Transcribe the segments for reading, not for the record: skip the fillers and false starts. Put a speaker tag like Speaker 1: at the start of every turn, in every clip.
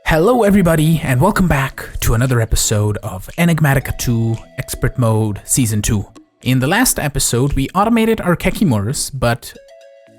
Speaker 1: Hello everybody, and welcome back to another episode of Enigmatica 2 Expert Mode Season 2. In the last episode, we automated our Kekimorus, but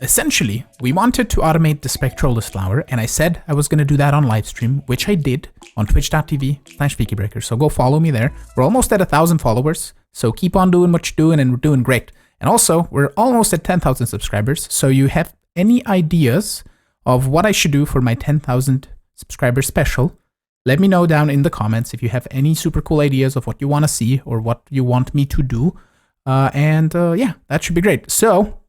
Speaker 1: essentially, we wanted to automate the Spectrolous Flower, and I said I was going to do that on livestream, which I did on twitch.tv/Fikibreaker, so go follow me there. We're almost at 1,000 followers, so keep on doing what you're doing, and we're doing great. And also, we're almost at 10,000 subscribers, so you have any ideas of what I should do for my 10,000 subscriber special, let me know down in the comments if you have any super cool ideas of what you want to see or what you want me to do. Yeah, that should be great. So,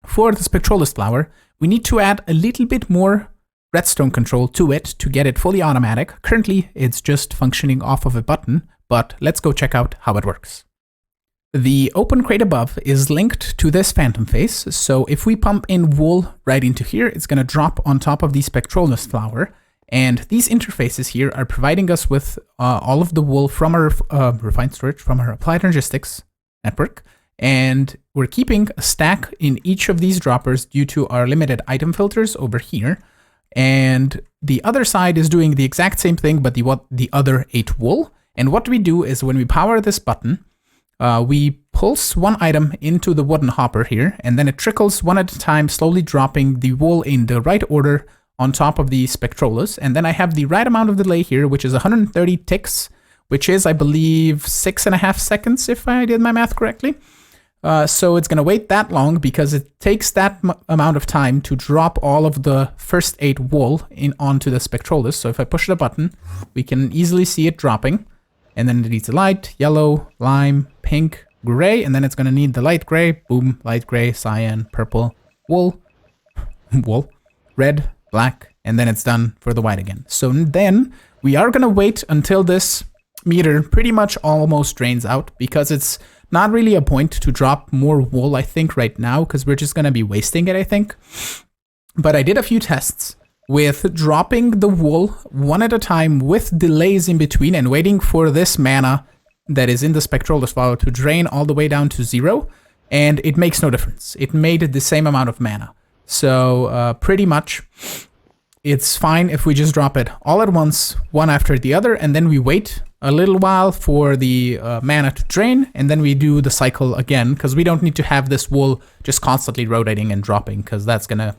Speaker 1: for the Spectrolous Flower, we need to add a little bit more redstone control to it to get it fully automatic. Currently, it's just functioning off of a button, but let's go check out how it works. The open crate above is linked to this phantom face, so if we pump in wool right into here, it's going to drop on top of the Spectrolous Flower. And these interfaces here are providing us with all of the wool from our refined storage, from our applied logistics network. And we're keeping a stack in each of these droppers due to our limited item filters over here. And the other side is doing the exact same thing, but the other 8 wool. And what we do is when we power this button, we pulse one item into the wooden hopper here, and then it trickles one at a time, slowly dropping the wool in the right order on top of the Spectrolous. And then I have the right amount of delay here, which is 130 ticks, which is, I believe, 6.5 seconds, if I did my math correctly. So it's going to wait that long because it takes that amount of time to drop all of the first 8 wool onto the Spectrolous. So if I push the button, we can easily see it dropping. And then it needs the light, yellow, lime, pink, gray, and then it's going to need the light gray, boom, light gray, cyan, purple, wool, red, black, and then it's done for the white again. So then we are going to wait until this meter pretty much almost drains out, because it's not really a point to drop more wool, I think, right now, because we're just going to be wasting it, I think. But I did a few tests with dropping the wool one at a time with delays in between and waiting for this mana that is in the Spectrolous Flower to drain all the way down to 0, and it makes no difference. It made the same amount of mana. So pretty much it's fine if we just drop it all at once, one after the other, and then we wait a little while for the mana to drain, and then we do the cycle again, because we don't need to have this wool just constantly rotating and dropping, because that's going to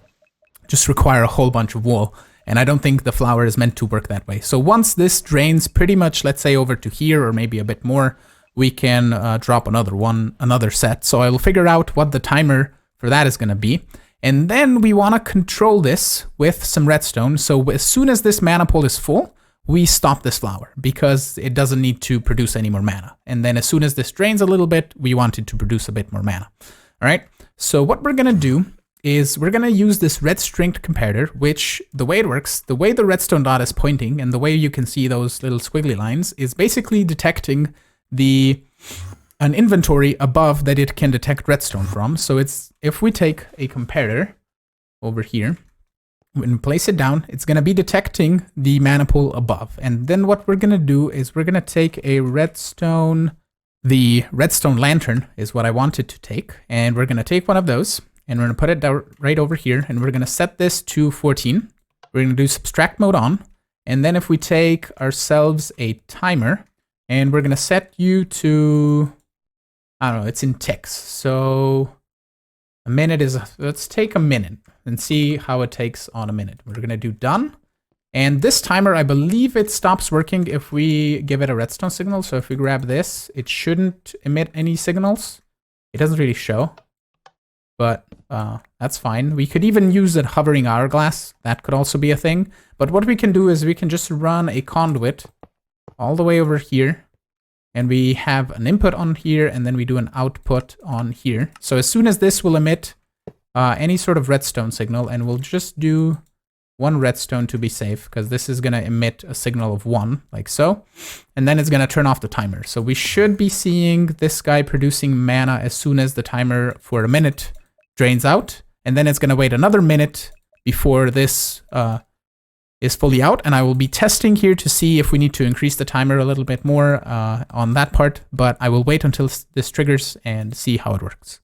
Speaker 1: just require a whole bunch of wool, and I don't think the flower is meant to work that way. So once this drains pretty much, let's say over to here, or maybe a bit more, we can drop another set. So I will figure out what the timer for that is going to be. And then we want to control this with some redstone. So as soon as this mana pool is full, we stop this flower because it doesn't need to produce any more mana. And then as soon as this drains a little bit, we want it to produce a bit more mana. All right. So what we're going to do is we're going to use this red stringed comparator, which the way it works, the way the redstone dot is pointing and the way you can see those little squiggly lines is basically detecting an inventory above that it can detect redstone from. So it's, if we take a comparator over here and place it down, it's going to be detecting the mana pool above. And then what we're going to do is we're going to take a the redstone lantern is what I wanted to take. And we're going to take one of those and we're going to put it down right over here. And we're going to set this to 14. We're going to do subtract mode on. And then if we take ourselves a timer and we're going to set you to, I don't know, it's in ticks. So a minute is, let's take a minute and see how it takes on a minute. We're going to do done. And this timer, I believe it stops working if we give it a redstone signal. So if we grab this, it shouldn't emit any signals. It doesn't really show, but that's fine. We could even use a hovering hourglass. That could also be a thing. But what we can do is we can just run a conduit all the way over here. And we have an input on here, and then we do an output on here. So as soon as this will emit any sort of redstone signal, and we'll just do 1 redstone to be safe, because this is going to emit a signal of 1, like so. And then it's going to turn off the timer. So we should be seeing this guy producing mana as soon as the timer for a minute drains out. And then it's going to wait another minute before this is fully out, and I will be testing here to see if we need to increase the timer a little bit more on that part, but I will wait until this triggers and see how it works.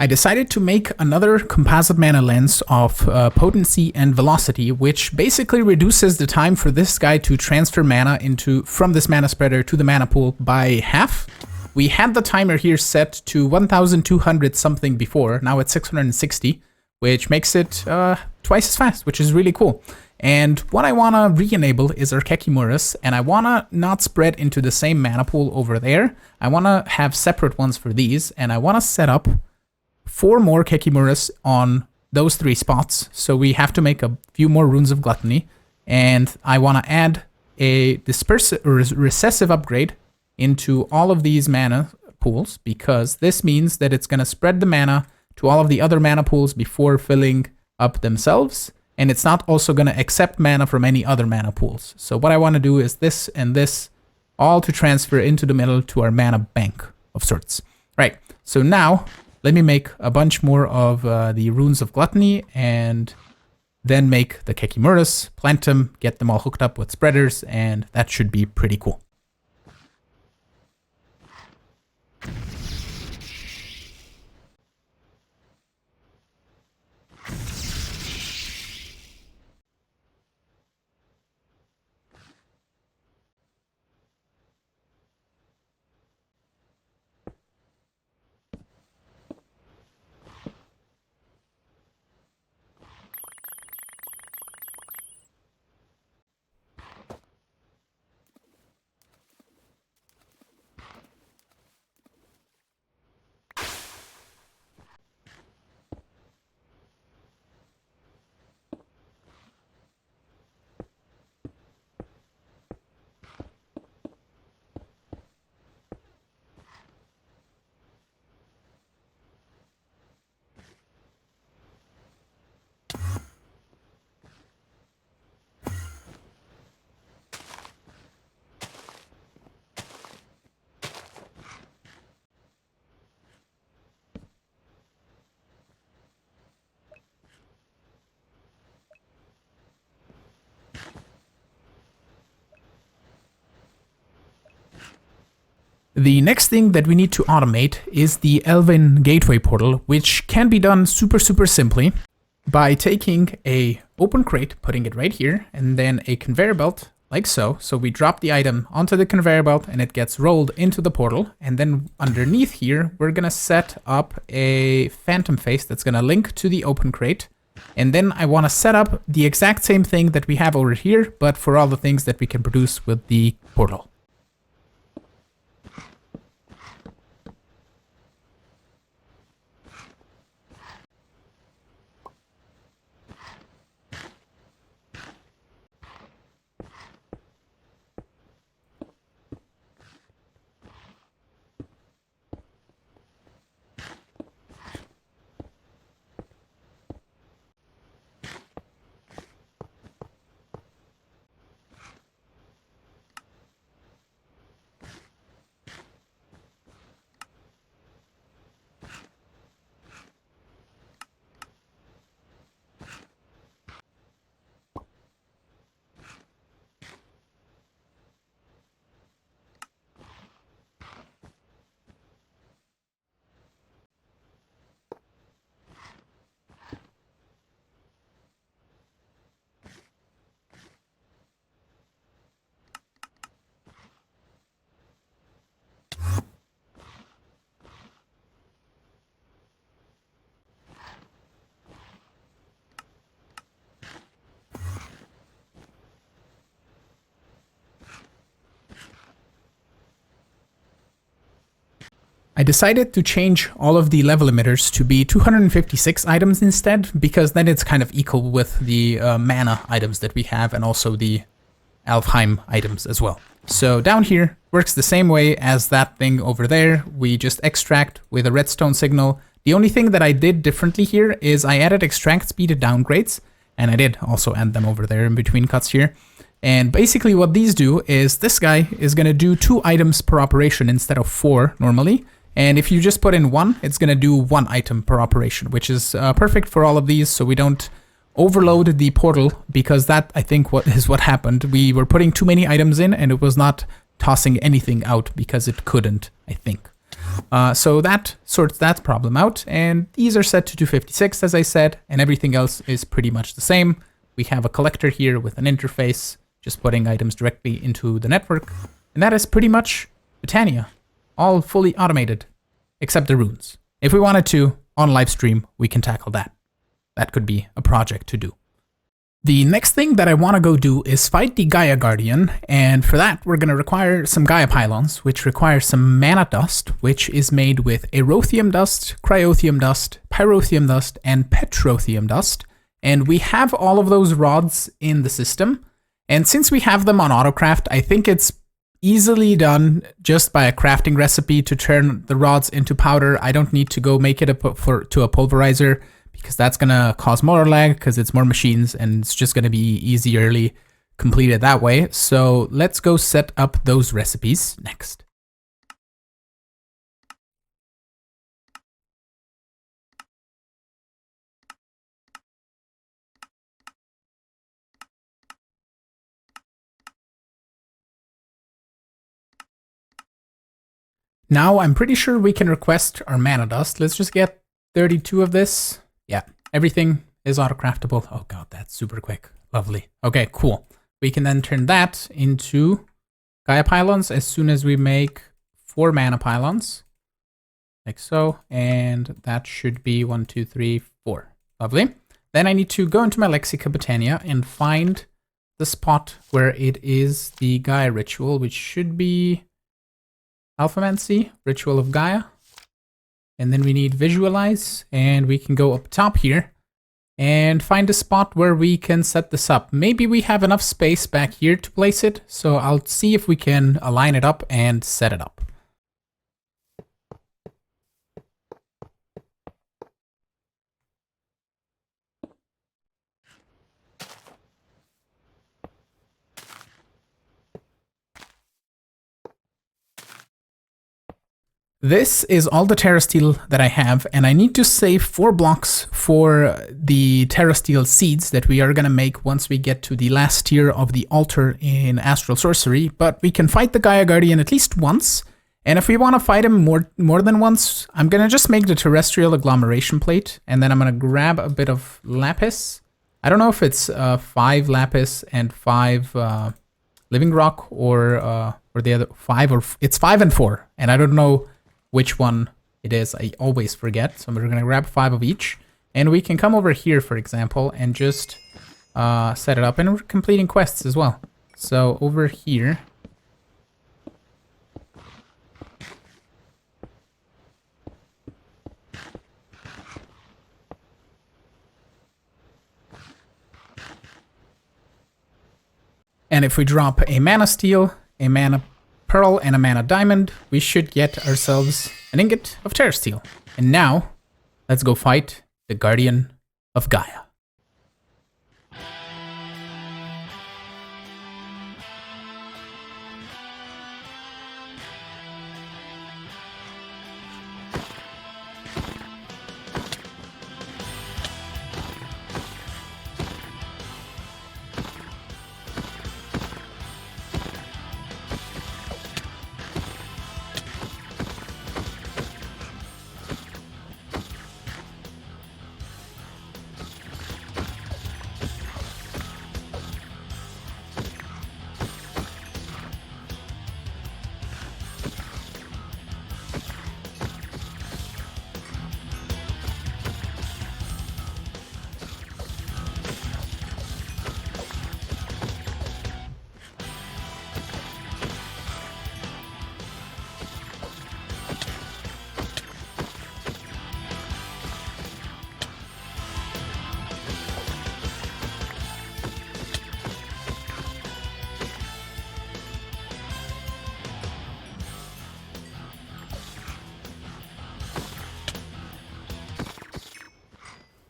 Speaker 1: I decided to make another composite mana lens of potency and velocity, which basically reduces the time for this guy to transfer mana from this mana spreader to the mana pool by half. We had the timer here set to 1200 something before, now it's 660, which makes it twice as fast, which is really cool. And what I want to re-enable is our Kekimuras, and I want to not spread into the same mana pool over there. I want to have separate ones for these, and I want to set up 4 more Kekimuras on those 3 spots. So we have to make a few more Runes of Gluttony. And I want to add a recessive upgrade into all of these mana pools, because this means that it's going to spread the mana to all of the other mana pools before filling up themselves. And it's not also going to accept mana from any other mana pools. So what I want to do is this and this, all to transfer into the middle to our mana bank of sorts. Right, so now let me make a bunch more of the Runes of Gluttony, and then make the Kekimuras, plant them, get them all hooked up with spreaders, and that should be pretty cool. The next thing that we need to automate is the Elven Gateway Portal, which can be done super simply by taking a open crate, putting it right here, and then a conveyor belt like so. So we drop the item onto the conveyor belt and it gets rolled into the portal. And then underneath here, we're gonna set up a phantom face that's gonna link to the open crate. And then I wanna set up the exact same thing that we have over here, but for all the things that we can produce with the portal. I decided to change all of the level emitters to be 256 items instead, because then it's kind of equal with the mana items that we have and also the Alfheim items as well. So down here works the same way as that thing over there. We just extract with a redstone signal. The only thing that I did differently here is I added extract speed downgrades, and I did also add them over there in between cuts here. And basically what these do is this guy is going to do 2 items per operation instead of 4 normally. And if you just put in 1, it's going to do 1 item per operation, which is perfect for all of these, so we don't overload the portal, because that, I think, what happened. We were putting too many items in, and it was not tossing anything out because it couldn't, I think. So that sorts that problem out. And these are set to 256, as I said, and everything else is pretty much the same. We have a collector here with an interface, just putting items directly into the network. And that is pretty much Botania, all fully automated, except the runes. If we wanted to, on live stream, we can tackle that. That could be a project to do. The next thing that I want to go do is fight the Gaia Guardian, and for that we're going to require some Gaia pylons, which require some mana dust, which is made with Aerothium dust, Cryothium dust, Pyrotheum dust, and Petrothium dust. And we have all of those rods in the system, and since we have them on autocraft, I think it's easily done just by a crafting recipe to turn the rods into powder. I don't need to go make it to a pulverizer, because that's going to cause more lag because it's more machines and it's just going to be easierly completed that way. So let's go set up those recipes next. Now I'm pretty sure we can request our mana dust. Let's just get 32 of this. Yeah, everything is autocraftable. Oh god, that's super quick. Lovely. Okay, cool. We can then turn that into Gaia pylons as soon as we make 4 mana pylons. Like so. And that should be 1, 2, 3, 4. Lovely. Then I need to go into my Lexica Botania and find the spot where it is the Gaia ritual, which should be Alphamancy, Ritual of Gaia. And then we need visualize, and we can go up top here and find a spot where we can set this up. Maybe we have enough space back here to place it, so I'll see if we can align it up and set it up. This is all the Terra Steel that I have, and I need to save 4 blocks for the Terra Steel seeds that we are going to make once we get to the last tier of the altar in Astral Sorcery. But we can fight the Gaia Guardian at least once, and if we want to fight him more than once, I'm going to just make the Terrestrial Agglomeration Plate, and then I'm going to grab a bit of Lapis. I don't know if it's 5 Lapis and 5 Living Rock, or the other 5, or it's 5 and 4, and I don't know which one it is. I always forget. So we're going to grab 5 of each. And we can come over here, for example, and just set it up. And we're completing quests as well. So over here. And if we drop a mana steel, a mana pearl, and a mana diamond, we should get ourselves an ingot of Terra Steel. And now, let's go fight the Guardian of Gaia.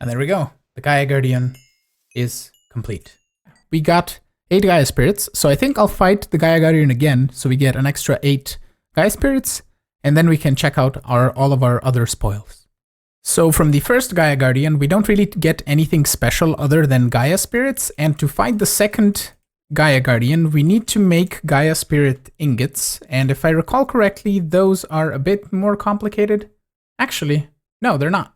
Speaker 1: And there we go. The Gaia Guardian is complete. We got 8 Gaia Spirits, so I think I'll fight the Gaia Guardian again, so we get an extra 8 Gaia Spirits, and then we can check out all of our other spoils. So from the first Gaia Guardian, we don't really get anything special other than Gaia Spirits, and to fight the second Gaia Guardian, we need to make Gaia Spirit ingots, and if I recall correctly, those are a bit more complicated. Actually, no, they're not.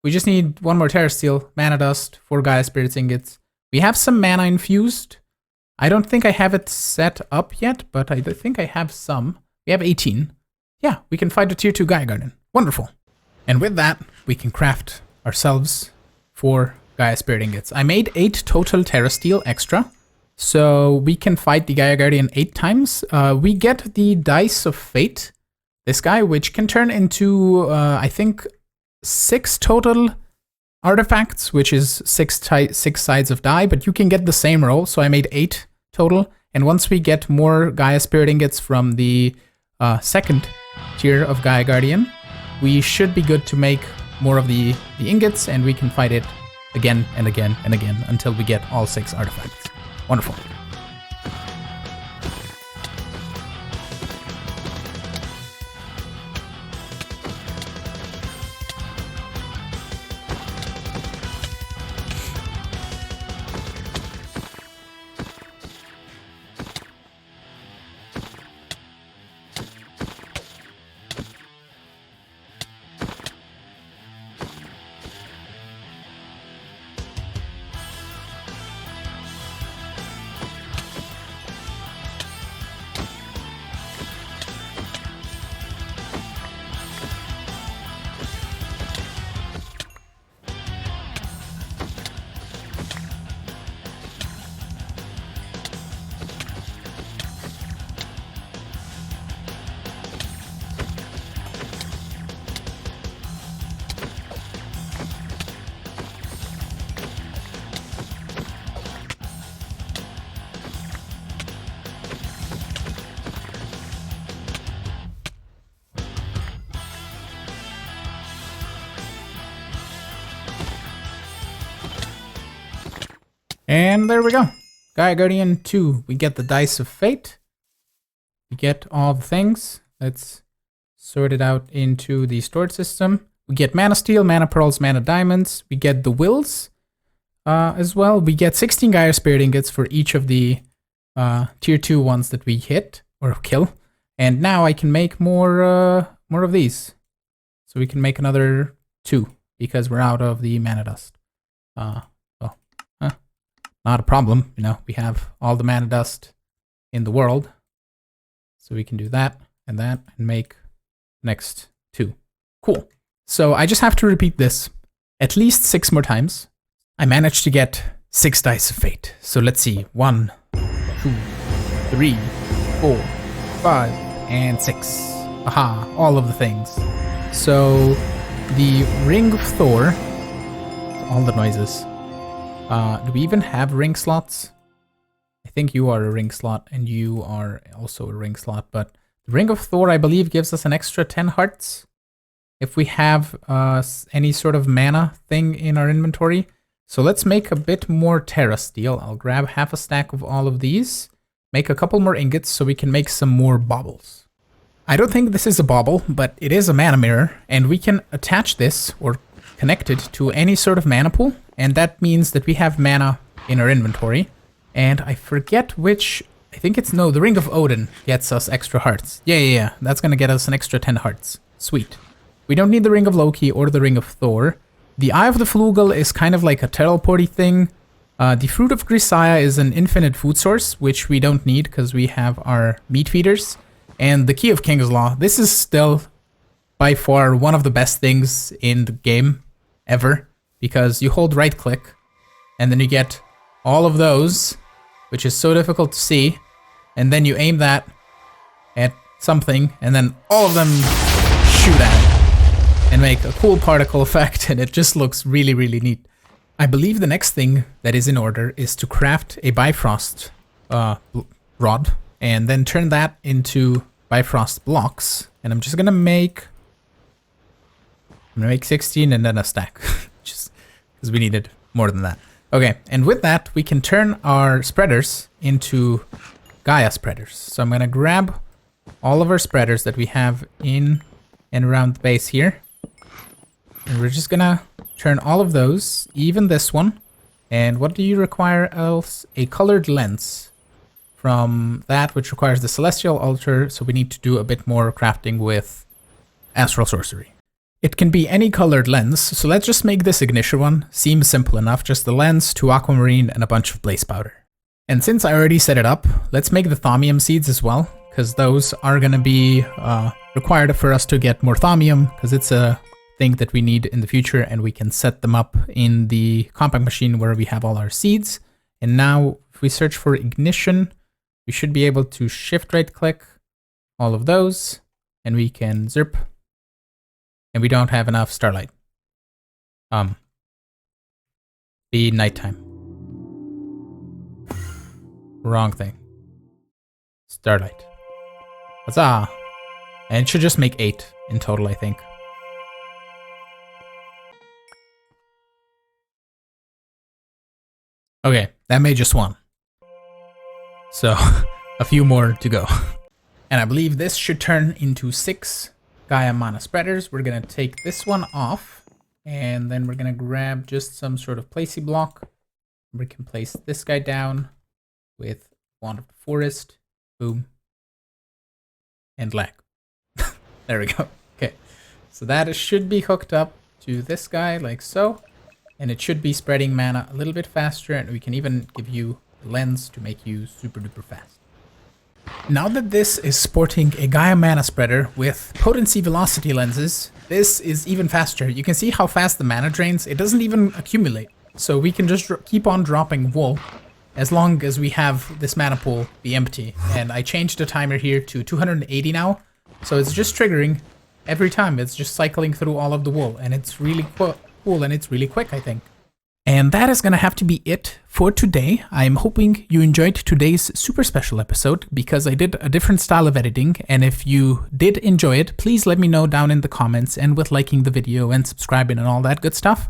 Speaker 1: We just need one more Terra Steel, Mana Dust, 4 Gaia Spirit ingots. We have some mana infused. I don't think I have it set up yet, but I think I have some. We have 18. Yeah, we can fight a tier 2 Gaia Guardian. Wonderful. And with that, we can craft ourselves 4 Gaia Spirit ingots. I made 8 total Terra Steel extra. So we can fight the Gaia Guardian 8 times. We get the Dice of Fate, this guy, which can turn into, I think, 6 total artifacts, which is 6 sides of die, but you can get the same roll. So I made 8 total. And once we get more Gaia Spirit ingots from the second tier of Gaia Guardian, we should be good to make more of the ingots, and we can fight it again and again and again until we get all 6 artifacts. Wonderful. And there we go. Gaia Guardian 2. We get the Dice of Fate. We get all the things. Let's sort it out into the storage system. We get Mana Steel, Mana Pearls, Mana Diamonds. We get the Wills as well. We get 16 Gaia Spirit ingots for each of the tier 2 ones that we hit or kill. And now I can make more of these. So we can make another 2 because we're out of the Mana Dust. Not a problem, you know, we have all the Mana Dust in the world. So we can do that and make next 2. Cool. So I just have to repeat this at least 6 more times. I managed to get 6 Dice of Fate. So let's see. 1, 2, 3, 4, 5, and 6. Aha, all of the things. So the Ring of Thor, all the noises. Do we even have ring slots? I think you are a ring slot and you are also a ring slot, but the Ring of Thor, I believe, gives us an extra 10 hearts if we have any sort of mana thing in our inventory. So let's make a bit more Terra Steel. I'll grab half a stack of all of these, make a couple more ingots so we can make some more baubles. I don't think this is a bauble, but it is a mana mirror, and we can attach this or connect it to any sort of mana pool. And that means that we have mana in our inventory. And I forget which, I think it's, no, the Ring of Odin gets us extra hearts. Yeah. That's gonna get us an extra 10 hearts. Sweet. We don't need the Ring of Loki or the Ring of Thor. The Eye of the Flugel is kind of like a teleporty thing. The Fruit of Grisaya is an infinite food source, which we don't need because we have our meat feeders. And the Key of King's Law, this is still by far one of the best things in the game ever. Because you hold right click and then you get all of those, which is so difficult to see, and then you aim that at something and then all of them shoot at it and make a cool particle effect, and it just looks really, really neat. I believe the next thing that is in order is to craft a Bifrost rod and then turn that into Bifrost blocks, and I'm just gonna make 16 and then a stack. Just because we needed more than that. Okay, and with that, we can turn our spreaders into Gaia spreaders. So I'm gonna grab all of our spreaders that we have in and around the base here. And we're just gonna turn all of those, even this one. And what do you require else? A colored lens. from that, which requires the Celestial Altar, so we need to do a bit more crafting with Astral Sorcery. It can be any colored lens, so let's just make this Ignition one. Seems simple enough, just the lens, 2 aquamarine, and a bunch of blaze powder. And since I already set it up, let's make the thaumium seeds as well, because those are going to be required for us to get more thaumium, because it's a thing that we need in the future, and we can set them up in the compact machine where we have all our seeds. And now, if we search for Ignition, we should be able to shift right click all of those, and we can zerp. And we don't have enough starlight. Be nighttime. Wrong thing. Starlight. Huzzah! And it should just make 8 in total, I think. Okay, that made just 1. So, a few more to go. And I believe this should turn into 6 Gaia mana spreaders. We're gonna take this one off, and then we're gonna grab just some sort of placey block. We can place this guy down with Wand of the Forest. Boom. And lag. There we go. Okay. So that should be hooked up to this guy like so. And it should be spreading mana a little bit faster, and we can even give you a lens to make you super duper fast. Now that this is sporting a Gaia mana spreader with potency velocity lenses, this is even faster. You can see how fast the mana drains. It doesn't even accumulate. So we can just keep on dropping wool as long as we have this mana pool be empty. And I changed the timer here to 280 now. So it's just triggering every time. It's just cycling through all of the wool, and it's really cool, and it's really quick, I think. And that is gonna have to be it for today. I'm hoping you enjoyed today's super special episode, because I did a different style of editing, and if you did enjoy it, please let me know down in the comments and with liking the video and subscribing and all that good stuff,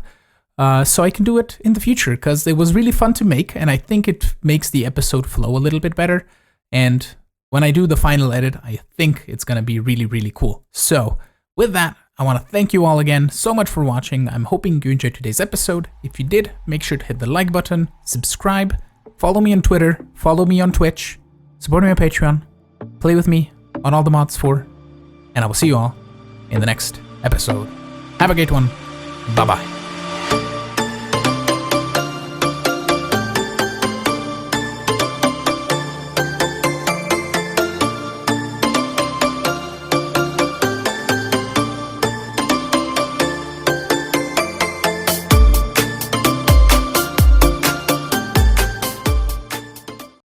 Speaker 1: so I can do it in the future, because it was really fun to make, and I think it makes the episode flow a little bit better. And when I do the final edit, I think it's gonna be really, really cool. So with that, I want to thank you all again so much for watching. I'm hoping you enjoyed today's episode. If you did, make sure to hit the like button, subscribe, follow me on Twitter, follow me on Twitch, support me on Patreon, play with me on all the mods 4, and I will see you all in the next episode. Have a great one. Bye-bye.